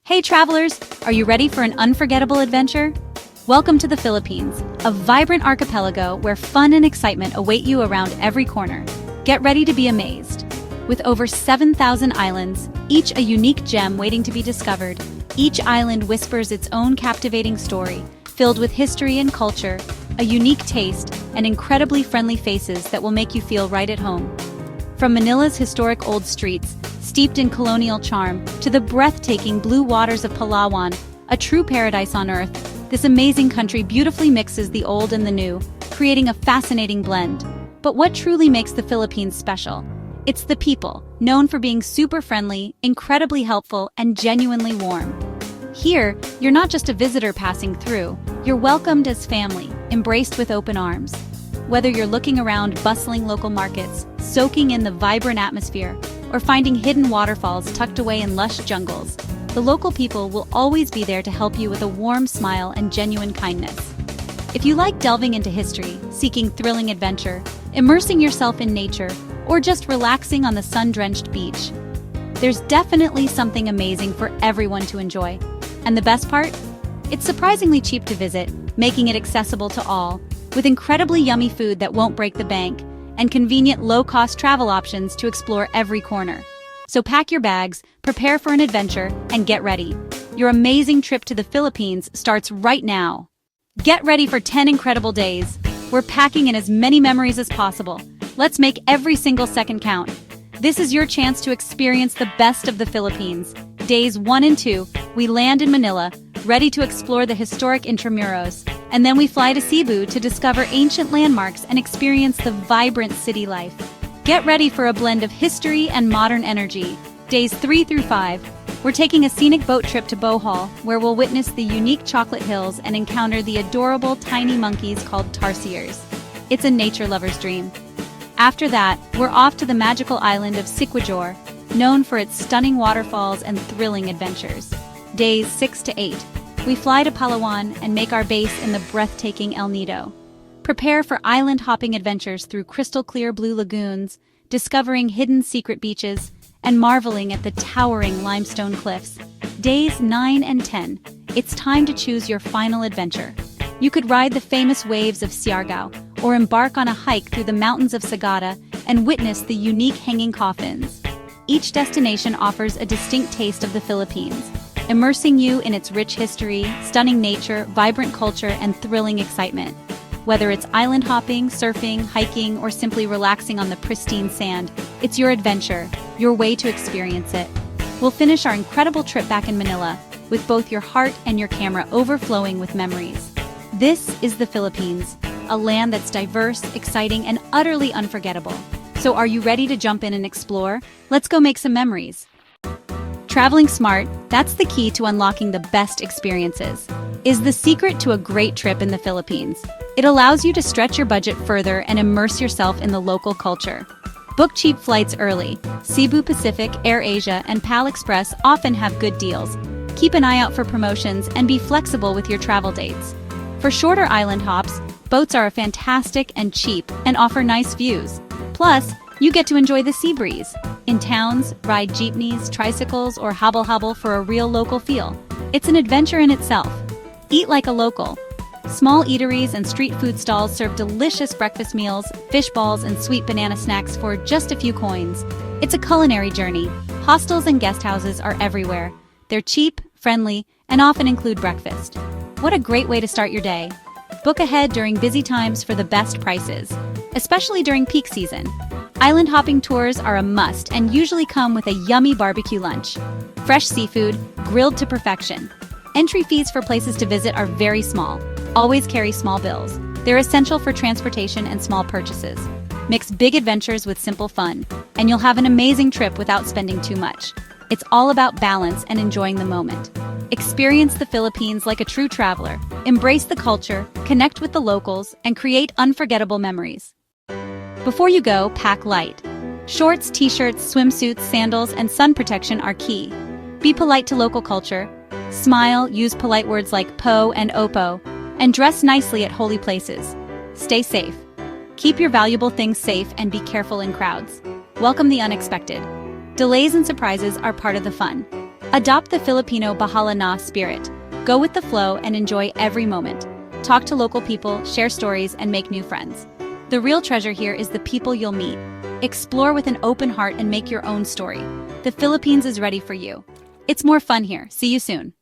Hey travelers, are you ready for an unforgettable adventure? Welcome to the Philippines, a vibrant archipelago where fun and excitement await you around every corner. Get ready to be amazed. With over 7,000 islands, each a unique gem waiting to be discovered, each island whispers its own captivating story, filled with history and culture, a unique taste, and incredibly friendly faces that will make you feel right at home. From Manila's historic old streets, steeped in colonial charm, to the breathtaking blue waters of Palawan, a true paradise on earth, this amazing country beautifully mixes the old and the new, creating a fascinating blend. But what truly makes the Philippines special? It's the people, known for being super friendly, incredibly helpful, and genuinely warm. Here, you're not just a visitor passing through, you're welcomed as family, embraced with open arms. Whether you're looking around bustling local markets, soaking in the vibrant atmosphere, or finding hidden waterfalls tucked away in lush jungles, the local people will always be there to help you with a warm smile and genuine kindness. If you like delving into history, seeking thrilling adventure, immersing yourself in nature, or just relaxing on the sun-drenched beach, there's definitely something amazing for everyone to enjoy. And the best part? It's surprisingly cheap to visit, making it accessible to all, with incredibly yummy food that won't break the bank, and convenient low-cost travel options to explore every corner. So pack your bags, prepare for an adventure, and get ready. Your amazing trip to the Philippines starts right now. Get ready for 10 incredible days. We're packing in as many memories as possible. Let's make every single second count. This is your chance to experience the best of the Philippines. Days 1 and 2, we land in Manila, ready to explore the historic Intramuros, and then we fly to Cebu to discover ancient landmarks and experience the vibrant city life. Get ready for a blend of history and modern energy. Days 3 through 5, we're taking a scenic boat trip to Bohol, where we'll witness the unique chocolate hills and encounter the adorable tiny monkeys called tarsiers. It's a nature lover's dream. After that, we're off to the magical island of Siquijor, known for its stunning waterfalls and thrilling adventures. Days 6 to 8, we fly to Palawan and make our base in the breathtaking El Nido. Prepare for island-hopping adventures through crystal-clear blue lagoons, discovering hidden secret beaches, and marveling at the towering limestone cliffs. Days 9 and 10, it's time to choose your final adventure. You could ride the famous waves of Siargao, or embark on a hike through the mountains of Sagada and witness the unique hanging coffins. Each destination offers a distinct taste of the Philippines, immersing you in its rich history, stunning nature, vibrant culture, and thrilling excitement. Whether it's island hopping, surfing, hiking, or simply relaxing on the pristine sand, it's your adventure, your way to experience it. We'll finish our incredible trip back in Manila, with both your heart and your camera overflowing with memories. This is the Philippines, a land that's diverse, exciting, and utterly unforgettable. So are you ready to jump in and explore? Let's go make some memories. Traveling smart, that's the key to unlocking the best experiences. Is the secret to a great trip in the Philippines. It allows you to stretch your budget further and immerse yourself in the local culture. Book cheap flights early. Cebu Pacific, AirAsia, and PAL Express often have good deals. Keep an eye out for promotions and be flexible with your travel dates. For shorter island hops, boats are fantastic and cheap and offer nice views. Plus, you get to enjoy the sea breeze. In towns, ride jeepneys, tricycles, or hobble-hobble for a real local feel. It's an adventure in itself. Eat like a local. Small eateries and street food stalls serve delicious breakfast meals, fish balls, and sweet banana snacks for just a few coins. It's a culinary journey. Hostels and guest houses are everywhere. They're cheap, friendly, and often include breakfast. What a great way to start your day. Book ahead during busy times for the best prices, especially during peak season. Island hopping tours are a must and usually come with a yummy barbecue lunch. Fresh seafood, grilled to perfection. Entry fees for places to visit are very small. Always carry small bills. They're essential for transportation and small purchases. Mix big adventures with simple fun, and you'll have an amazing trip without spending too much. It's all about balance and enjoying the moment. Experience the Philippines like a true traveler. Embrace the culture, connect with the locals, and create unforgettable memories. Before you go, pack light. Shorts, t-shirts, swimsuits, sandals, and sun protection are key. Be polite to local culture. Smile, use polite words like po and opo, and dress nicely at holy places. Stay safe. Keep your valuable things safe and be careful in crowds. Welcome the unexpected. Delays and surprises are part of the fun. Adopt the Filipino bahala na spirit. Go with the flow and enjoy every moment. Talk to local people, share stories, and make new friends. The real treasure here is the people you'll meet. Explore with an open heart and make your own story. The Philippines is ready for you. It's more fun here. See you soon.